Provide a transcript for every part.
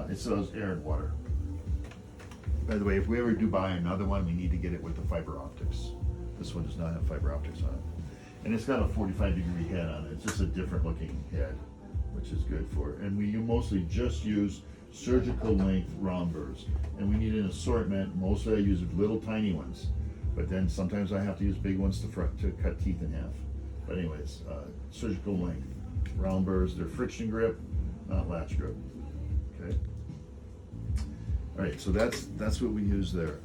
It sells air and water. By the way, if we ever do buy another one, we need to get it with the fiber optics. This one does not have fiber optics on it. And it's got a 45-degree head on it. It's just a different looking head, which is good for it. And we mostly just use surgical length round burrs. And we need an assortment. Mostly I use little tiny ones. But then sometimes I have to use big ones to cut teeth in half. But anyways, surgical length round burrs. They're friction grip, not latch grip. Okay. All right, so that's what we use there.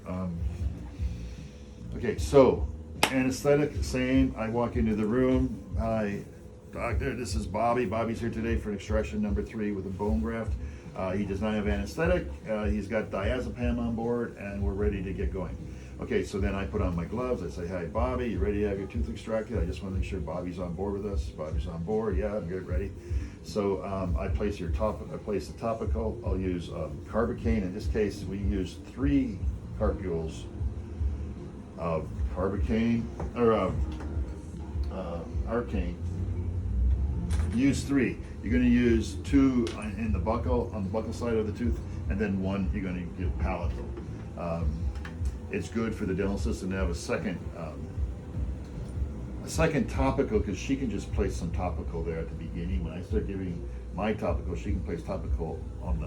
Okay, so anesthetic, same. I walk into the room. Hi, doctor, this is Bobby. Bobby's here today for extraction number 3 with a bone graft. He does not have anesthetic. He's got diazepam on board, and we're ready to get going. Okay, so then I put on my gloves. I say, hi, Bobby, you ready to have your tooth extracted? I just want to make sure Bobby's on board with us. Bobby's on board. Yeah, I'm good, ready. So I place the topical. I'll use Carbocaine. In this case, we use 3 carpules of Carbocaine or Arcane. Use 3. You're going to use 2 in the buccal, on the buccal side of the tooth, and then 1 you're going to give palatal. It's good for the dental assistant to have a second topical, because she can just place some topical there at the beginning. When I start giving my topical, she can place topical on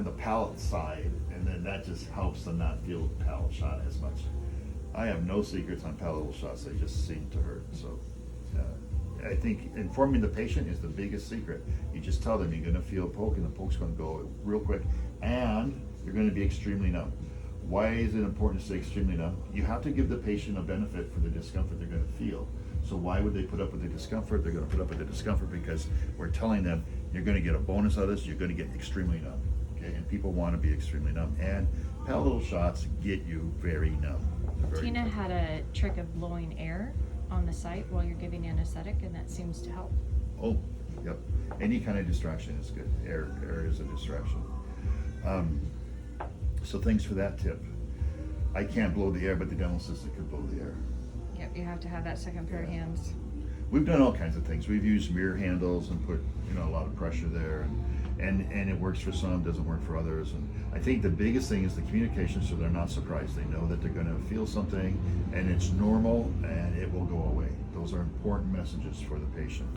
the palate side, and then that just helps them not feel the palate shot as much. I have no secrets on palatal shots; they just seem to hurt. So I think informing the patient is the biggest secret. You just tell them you're going to feel a poke, and the poke's going to go real quick, and you're going to be extremely numb. Why is it important to stay extremely numb? You have to give the patient a benefit for the discomfort they're going to feel. So why would they put up with the discomfort? They're going to put up with the discomfort because we're telling them you're going to get a bonus out of this. You're going to get extremely numb. Okay, and people want to be extremely numb, and palatal shots get you very numb. Tina had a trick of blowing air on the site while you're giving anesthetic, and that seems to help. Oh, yep. Any kind of distraction is good. Air is a distraction. So thanks for that tip. I can't blow the air, but the dental assistant could blow the air. Yep, you have to have that second pair of hands. We've done all kinds of things. We've used mirror handles and put a lot of pressure there, and it works for some, doesn't work for others. And I think the biggest thing is the communication, so they're not surprised. They know that they're going to feel something, and it's normal, and it will go away. Those are important messages for the patient.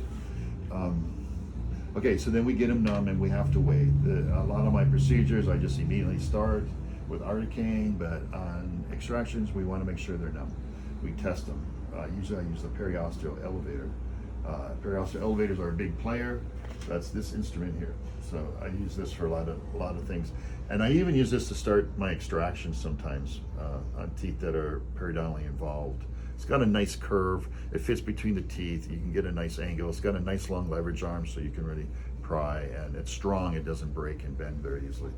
Okay, so then we get them numb, and we have to wait. A lot of my procedures, I just immediately start with Articaine, but on extractions, we want to make sure they're numb. We test them. Usually I use the periosteal elevator. Periosteal elevators are a big player. That's this instrument here. So I use this for a lot of things. And I even use this to start my extractions sometimes on teeth that are periodontally involved. It's got a nice curve. It fits between the teeth. You can get a nice angle. It's got a nice long leverage arm, so you can really pry, and it's strong. It doesn't break and bend very easily.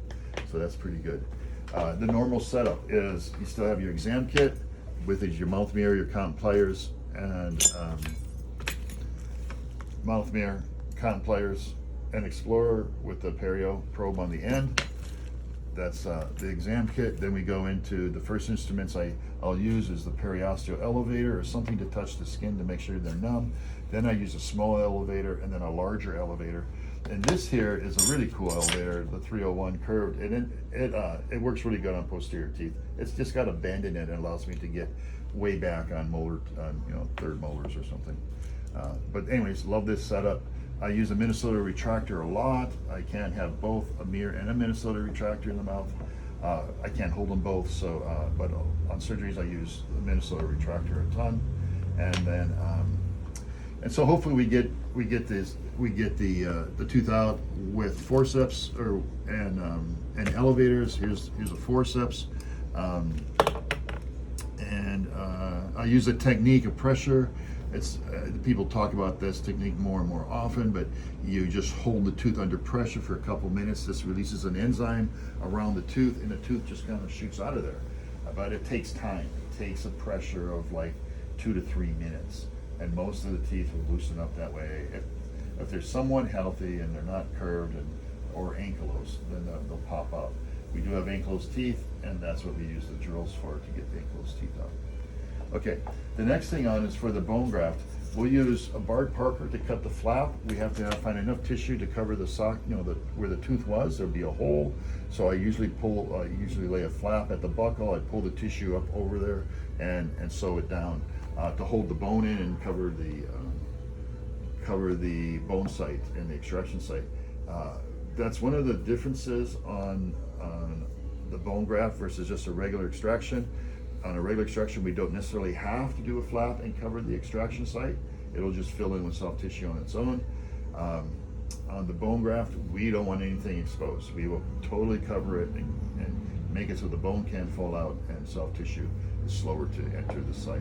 So that's pretty good. The normal setup is you still have your exam kit with your mouth mirror, your cotton pliers, and mouth mirror, cotton pliers, and Explorer with the perio probe on the end. That's the exam kit. Then we go into the first instruments I'll use is the periosteal elevator, or something to touch the skin to make sure they're numb. Then I use a small elevator and then a larger elevator. And this here is a really cool elevator, the 301 curved, and it works really good on posterior teeth. It's just got a bend in it and allows me to get way back on molar, third molars or something. But anyways, love this setup. I use a Minnesota retractor a lot. I can't have both a mirror and a Minnesota retractor in the mouth. I can't hold them both, so but on surgeries I use the Minnesota retractor a ton, and then and so hopefully we get the tooth out with forceps and elevators. Here's a forceps, and I use a technique of pressure. It's people talk about this technique more and more often, but you just hold the tooth under pressure for a couple minutes. This releases an enzyme around the tooth, and the tooth just kind of shoots out of there. But it takes time. It takes a pressure of like 2 to 3 minutes, and most of the teeth will loosen up that way. If they're somewhat healthy and they're not curved or ankylosed, then they'll pop out. We do have ankylosed teeth, and that's what we use the drills for, to get the ankylosed teeth out. Okay, the next thing on is for the bone graft. We'll use a barred Parker to cut the flap. We have to find enough tissue to cover the sock, where the tooth was. There'll be a hole. So I usually lay a flap at the buckle. I pull the tissue up over there and sew it down to hold the bone in and cover the bone site and the extraction site. That's one of the differences on the bone graft versus just a regular extraction. On a regular extraction, we don't necessarily have to do a flap and cover the extraction site. It'll just fill in with soft tissue on its own. On the bone graft, we don't want anything exposed. We will totally cover it and make it so the bone can't fall out and soft tissue is slower to enter the site.